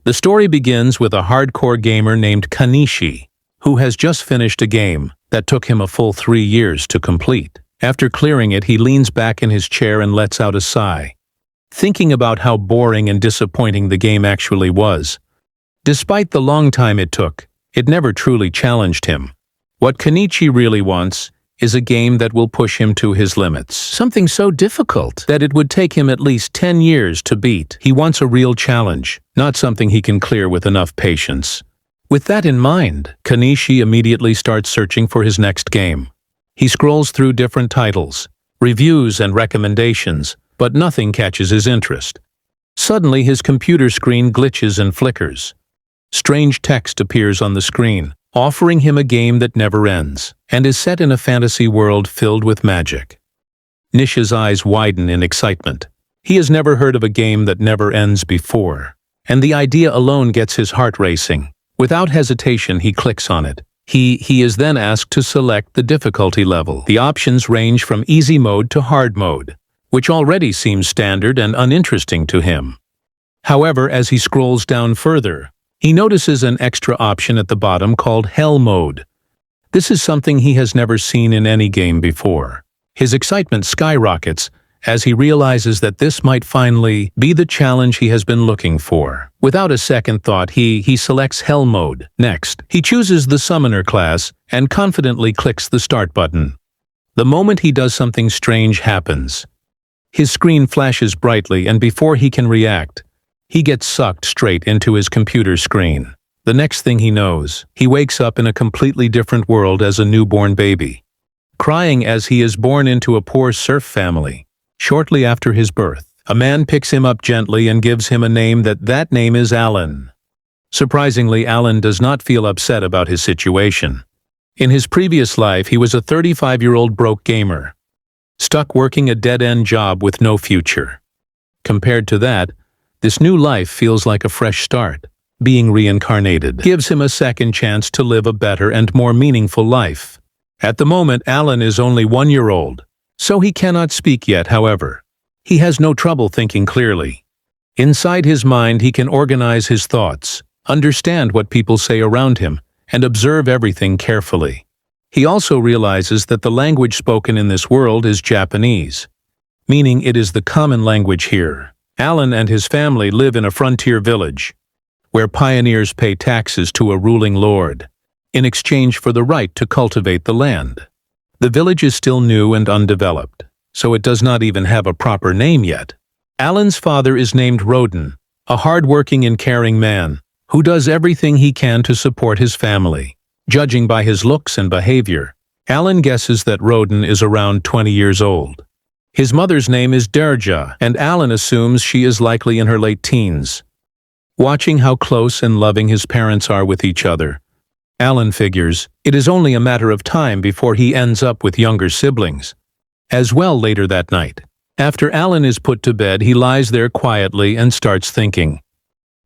The story begins with a hardcore gamer named Kanishi, who has just finished a game that took him a full 3 years to complete. After clearing it, he leans back in his chair and lets out a sigh, thinking about how boring and disappointing the game actually was. Despite the long time it took, it never truly challenged him. What Kanishi really wants is a game that will push him to his limits. Something so difficult that it would take him at least 10 years to beat. He wants a real challenge, not something he can clear with enough patience. With that in mind, Kanishi immediately starts searching for his next game. He scrolls through different titles, reviews and recommendations, but nothing catches his interest. Suddenly his computer screen glitches and flickers. Strange text appears on the screen, offering him a game that never ends, and is set in a fantasy world filled with magic. Nisha's eyes widen in excitement. He has never heard of a game that never ends before, and the idea alone gets his heart racing. Without hesitation, he clicks on it. He is then asked to select the difficulty level. The options range from easy mode to hard mode, which already seems standard and uninteresting to him. However, as he scrolls down further, he notices an extra option at the bottom called Hell Mode. This is something he has never seen in any game before. His excitement skyrockets as he realizes that this might finally be the challenge he has been looking for. Without a second thought, he selects Hell Mode. Next, he chooses the Summoner class and confidently clicks the Start button. The moment he does, something strange happens. His screen flashes brightly, and before he can react, he gets sucked straight into his computer screen. The next thing he knows, he wakes up in a completely different world as a newborn baby, crying as he is born into a poor serf family. Shortly after his birth, a man picks him up gently and gives him a name that name is Alan. Surprisingly, Alan does not feel upset about his situation. In his previous life, he was a 35-year-old broke gamer, stuck working a dead-end job with no future. Compared to that, this new life feels like a fresh start. Being reincarnated gives him a second chance to live a better and more meaningful life. At the moment, Alan is only 1 year old, so he cannot speak yet. However, he has no trouble thinking clearly. Inside his mind, he can organize his thoughts, understand what people say around him, and observe everything carefully. He also realizes that the language spoken in this world is Japanese, meaning it is the common language here. Alan and his family live in a frontier village, where pioneers pay taxes to a ruling lord, in exchange for the right to cultivate the land. The village is still new and undeveloped, so it does not even have a proper name yet. Alan's father is named Roden, a hard-working and caring man, who does everything he can to support his family. Judging by his looks and behavior, Alan guesses that Roden is around 20 years old. His mother's name is Derja, and Alan assumes she is likely in her late teens. Watching how close and loving his parents are with each other, Alan figures it is only a matter of time before he ends up with younger siblings. As well, later that night, after Alan is put to bed, he lies there quietly and starts thinking.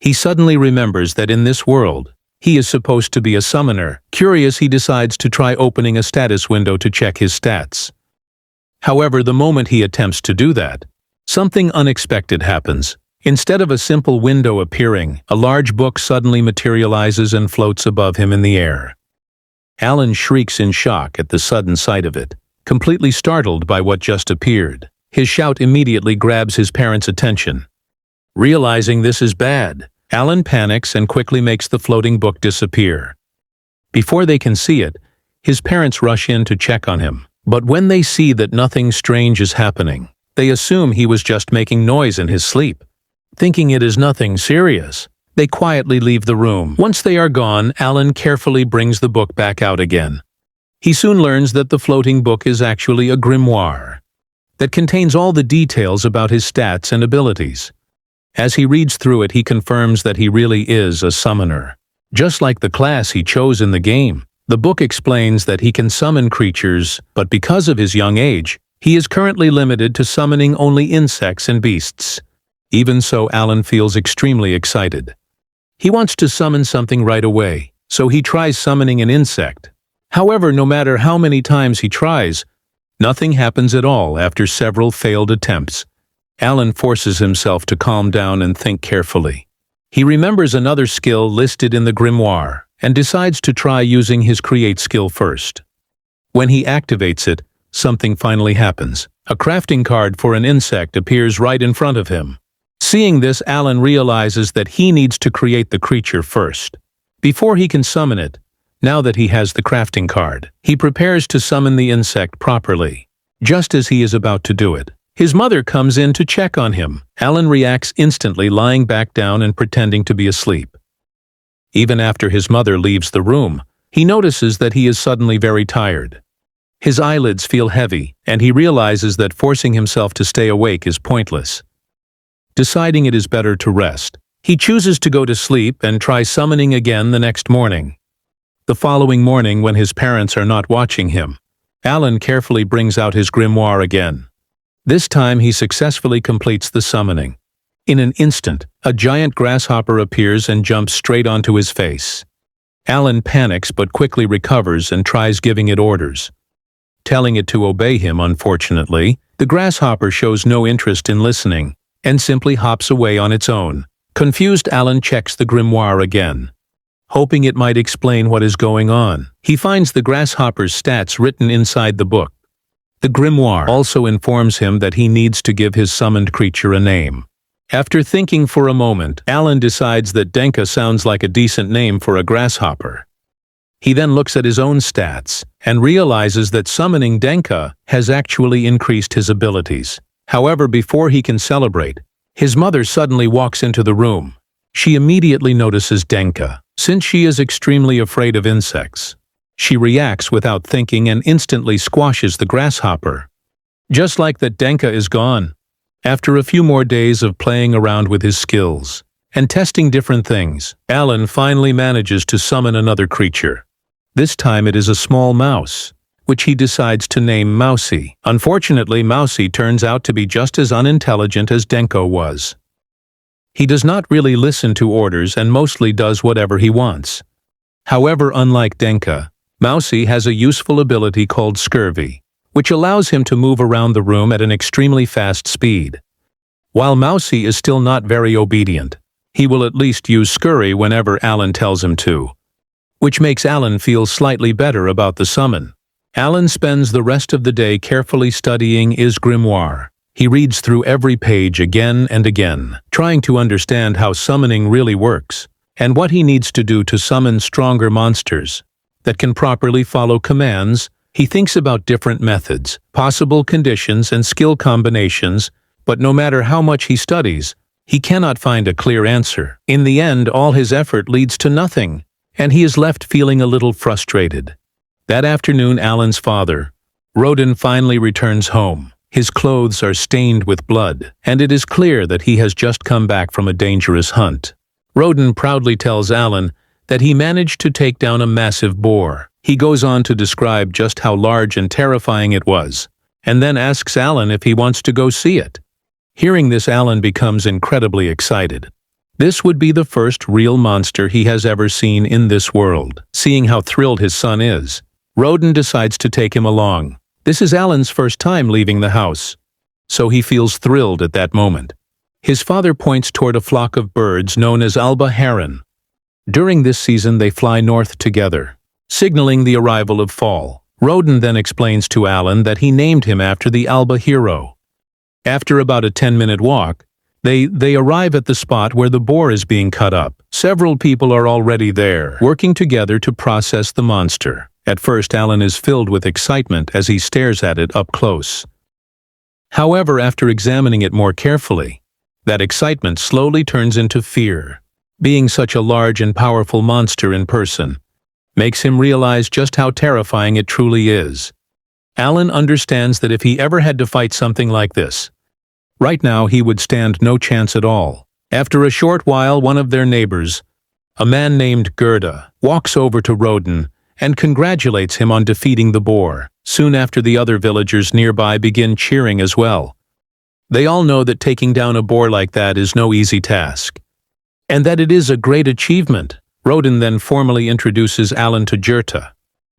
He suddenly remembers that in this world, he is supposed to be a summoner. Curious, he decides to try opening a status window to check his stats. However, the moment he attempts to do that, something unexpected happens. Instead of a simple window appearing, a large book suddenly materializes and floats above him in the air. Alan shrieks in shock at the sudden sight of it, completely startled by what just appeared. His shout immediately grabs his parents' attention. Realizing this is bad, Alan panics and quickly makes the floating book disappear. Before they can see it, his parents rush in to check on him. But when they see that nothing strange is happening, they assume he was just making noise in his sleep. Thinking it is nothing serious, they quietly leave the room. Once they are gone, Alan carefully brings the book back out again. He soon learns that the floating book is actually a grimoire that contains all the details about his stats and abilities. As he reads through it, he confirms that he really is a summoner, just like the class he chose in the game. The book explains that he can summon creatures, but because of his young age, he is currently limited to summoning only insects and beasts. Even so, Alan feels extremely excited. He wants to summon something right away, so he tries summoning an insect. However, no matter how many times he tries, nothing happens at all. After several failed attempts, Alan forces himself to calm down and think carefully. He remembers another skill listed in the grimoire and decides to try using his create skill first. When he activates it, something finally happens. A crafting card for an insect appears right in front of him. Seeing this, Alan realizes that he needs to create the creature first, before he can summon it. Now that he has the crafting card, he prepares to summon the insect properly. Just as he is about to do it, his mother comes in to check on him. Alan reacts instantly, lying back down and pretending to be asleep. Even after his mother leaves the room, he notices that he is suddenly very tired. His eyelids feel heavy, and he realizes that forcing himself to stay awake is pointless. Deciding it is better to rest, he chooses to go to sleep and try summoning again the next morning. The following morning, when his parents are not watching him, Alan carefully brings out his grimoire again. This time he successfully completes the summoning. In an instant, a giant grasshopper appears and jumps straight onto his face. Alan panics but quickly recovers and tries giving it orders. Telling it to obey him, unfortunately, the grasshopper shows no interest in listening and simply hops away on its own. Confused, Alan checks the grimoire again, hoping it might explain what is going on. He finds the grasshopper's stats written inside the book. The grimoire also informs him that he needs to give his summoned creature a name. After thinking for a moment, Alan decides that Denka sounds like a decent name for a grasshopper. He then looks at his own stats and realizes that summoning Denka has actually increased his abilities. However, before he can celebrate, his mother suddenly walks into the room. She immediately notices Denka, since she is extremely afraid of insects. She reacts without thinking and instantly squashes the grasshopper. Just like that, Denka is gone. After a few more days of playing around with his skills and testing different things, Alan finally manages to summon another creature. This time it is a small mouse, which he decides to name Mousy. Unfortunately, Mousy turns out to be just as unintelligent as Denko was. He does not really listen to orders and mostly does whatever he wants. However, unlike Denka, Mousy has a useful ability called Scurvy, which allows him to move around the room at an extremely fast speed. While Mousy is still not very obedient, he will at least use Scurry whenever Alan tells him to, which makes Alan feel slightly better about the summon. Alan spends the rest of the day carefully studying his grimoire. He reads through every page again and again, trying to understand how summoning really works, and what he needs to do to summon stronger monsters that can properly follow commands. He thinks about different methods, possible conditions, and skill combinations, but no matter how much he studies, he cannot find a clear answer. In the end, all his effort leads to nothing, and he is left feeling a little frustrated. That afternoon, Alan's father, Roden, finally returns home. His clothes are stained with blood, and it is clear that he has just come back from a dangerous hunt. Roden proudly tells Alan that he managed to take down a massive boar. He goes on to describe just how large and terrifying it was, and then asks Alan if he wants to go see it. Hearing this, Alan becomes incredibly excited. This would be the first real monster he has ever seen in this world. Seeing how thrilled his son is, Roden decides to take him along. This is Alan's first time leaving the house, so he feels thrilled at that moment. His father points toward a flock of birds known as Alba heron. During this season, they fly north together, signaling the arrival of fall. Roden then explains to Alan that he named him after the Alba hero. After about a 10-minute walk, they arrive at the spot where the boar is being cut up. Several people are already there, working together to process the monster. At first, Alan is filled with excitement as he stares at it up close. However, after examining it more carefully, that excitement slowly turns into fear. Being such a large and powerful monster in person makes him realize just how terrifying it truly is. Alan understands that if he ever had to fight something like this, right now he would stand no chance at all. After a short while, one of their neighbors, a man named Gerda, walks over to Roden and congratulates him on defeating the boar. Soon after, the other villagers nearby begin cheering as well. They all know that taking down a boar like that is no easy task, and that it is a great achievement. Roden then formally introduces Alan to Gerda.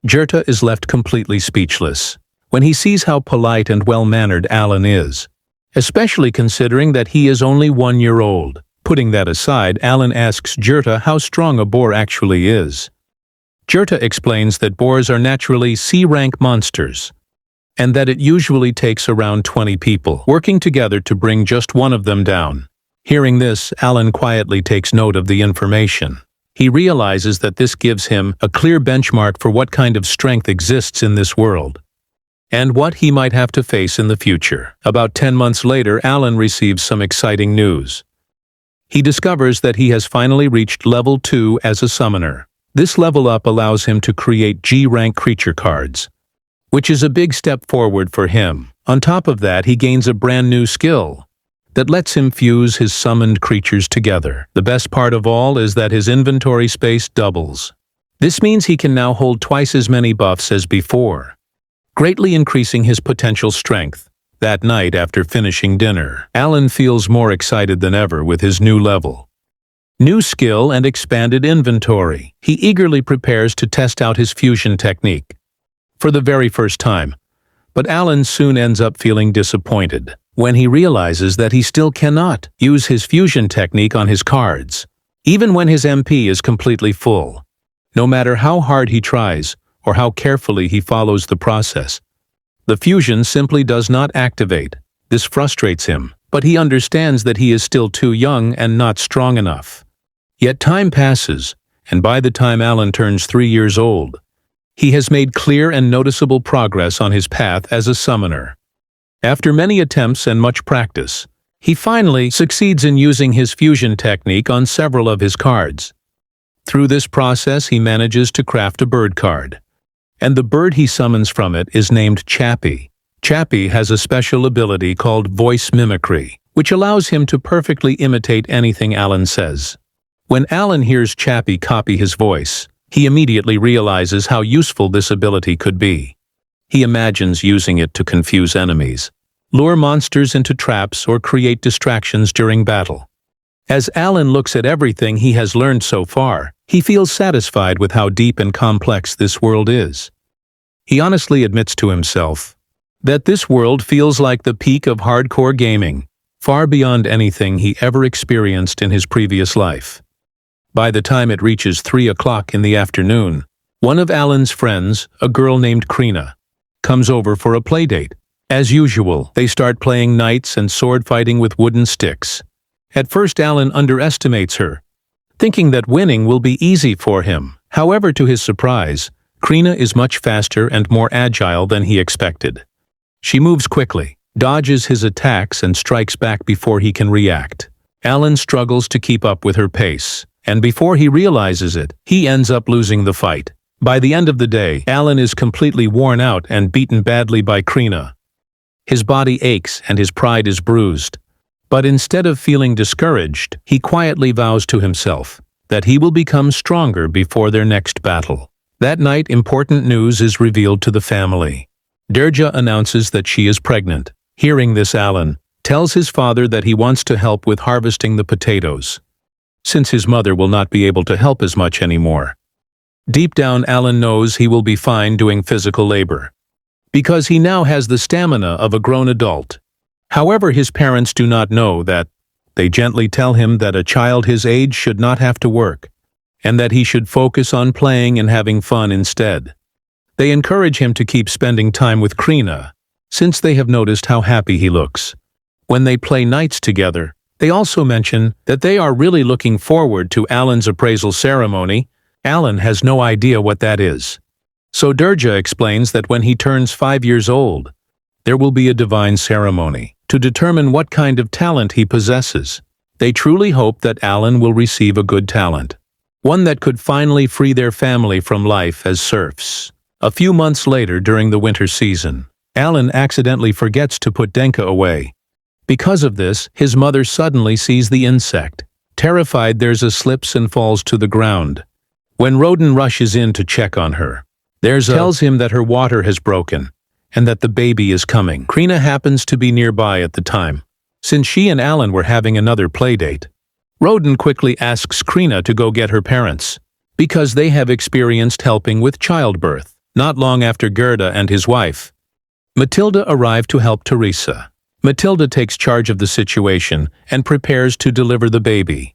Gerda is left completely speechless when he sees how polite and well-mannered Alan is, especially considering that he is only 1 year old. Putting that aside, Alan asks Jurta how strong a boar actually is. Jurta explains that boars are naturally C-rank monsters, and that it usually takes around 20 people working together to bring just one of them down. Hearing this, Alan quietly takes note of the information. He realizes that this gives him a clear benchmark for what kind of strength exists in this world, and what he might have to face in the future. About 10 months later, Alan receives some exciting news. He discovers that he has finally reached level 2 as a summoner. This level up allows him to create G-rank creature cards, which is a big step forward for him. On top of that, he gains a brand new skill that lets him fuse his summoned creatures together. The best part of all is that his inventory space doubles. This means he can now hold twice as many buffs as before, greatly increasing his potential strength. That night, after finishing dinner, Alan feels more excited than ever with his new level. New skill and expanded inventory. He eagerly prepares to test out his fusion technique for the very first time, but Alan soon ends up feeling disappointed when he realizes that he still cannot use his fusion technique on his cards, even when his MP is completely full. No matter how hard he tries or how carefully he follows the process, the fusion simply does not activate. This frustrates him, but he understands that he is still too young and not strong enough. Yet time passes, and by the time Alan turns 3 years old, he has made clear and noticeable progress on his path as a summoner. After many attempts and much practice, he finally succeeds in using his fusion technique on several of his cards. Through this process, he manages to craft a bird card, and the bird he summons from it is named Chappie. Chappie has a special ability called voice mimicry, which allows him to perfectly imitate anything Alan says. When Alan hears Chappie copy his voice, he immediately realizes how useful this ability could be. He imagines using it to confuse enemies, lure monsters into traps, or create distractions during battle. As Alan looks at everything he has learned so far, he feels satisfied with how deep and complex this world is. He honestly admits to himself that this world feels like the peak of hardcore gaming, far beyond anything he ever experienced in his previous life. By the time it reaches 3 o'clock in the afternoon, one of Alan's friends, a girl named Krina, comes over for a playdate. As usual, they start playing knights and sword fighting with wooden sticks. At first, Alan underestimates her, thinking that winning will be easy for him. However, to his surprise, Krina is much faster and more agile than he expected. She moves quickly, dodges his attacks, and strikes back before he can react. Alan struggles to keep up with her pace, and before he realizes it, he ends up losing the fight. By the end of the day, Alan is completely worn out and beaten badly by Krina. His body aches and his pride is bruised. But instead of feeling discouraged, he quietly vows to himself that he will become stronger before their next battle. That night, important news is revealed to the family. Derja announces that she is pregnant. Hearing this, Alan tells his father that he wants to help with harvesting the potatoes, since his mother will not be able to help as much anymore. Deep down, Alan knows he will be fine doing physical labor, because he now has the stamina of a grown adult. However, his parents do not know that. They gently tell him that a child his age should not have to work, and that he should focus on playing and having fun instead. They encourage him to keep spending time with Krina, since they have noticed how happy he looks. When they play knights together, they also mention that they are really looking forward to Alan's appraisal ceremony. Alan has no idea what that is. So Derja explains that when he turns 5 years old, there will be a divine ceremony to determine what kind of talent he possesses. They truly hope that Alan will receive a good talent, one that could finally free their family from life as serfs. A few months later, during the winter season, Alan accidentally forgets to put Denka away. Because of this, his mother suddenly sees the insect. Terrified, Derja slips and falls to the ground. When Roden rushes in to check on her, Derja tells him that her water has broken and that the baby is coming. Krina happens to be nearby at the time, since she and Alan were having another playdate. Roden quickly asks Krina to go get her parents, because they have experienced helping with childbirth. Not long after, Gerda and his wife, Matilda, arrive to help Teresa. Matilda takes charge of the situation and prepares to deliver the baby.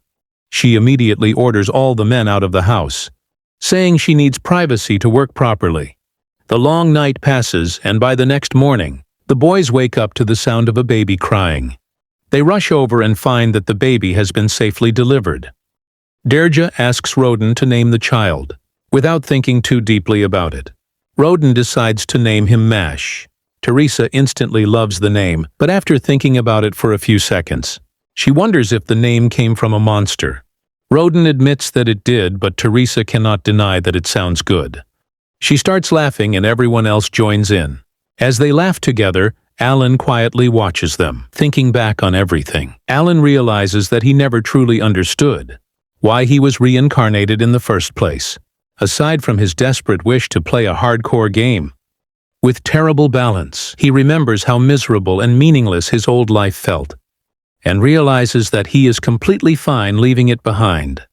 She immediately orders all the men out of the house, saying she needs privacy to work properly. The long night passes, and by the next morning, the boys wake up to the sound of a baby crying. They rush over and find that the baby has been safely delivered. Derja asks Roden to name the child, without thinking too deeply about it. Roden decides to name him Mash. Teresa instantly loves the name, but after thinking about it for a few seconds, she wonders if the name came from a monster. Roden admits that it did, but Teresa cannot deny that it sounds good. She starts laughing and everyone else joins in. As they laugh together, Alan quietly watches them, thinking back on everything. Alan realizes that he never truly understood why he was reincarnated in the first place, aside from his desperate wish to play a hardcore game. With terrible balance, he remembers how miserable and meaningless his old life felt, and realizes that he is completely fine leaving it behind.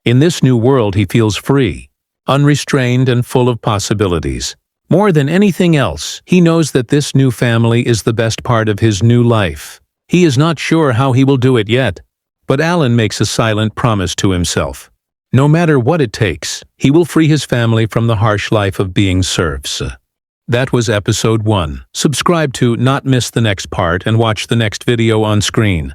In this new world he feels free, unrestrained and full of possibilities. More than anything else, he knows that this new family is the best part of his new life. He is not sure how he will do it yet, but Alan makes a silent promise to himself. No matter what it takes, he will free his family from the harsh life of being serfs. That was episode 1. Subscribe to not miss the next part and watch the next video on screen.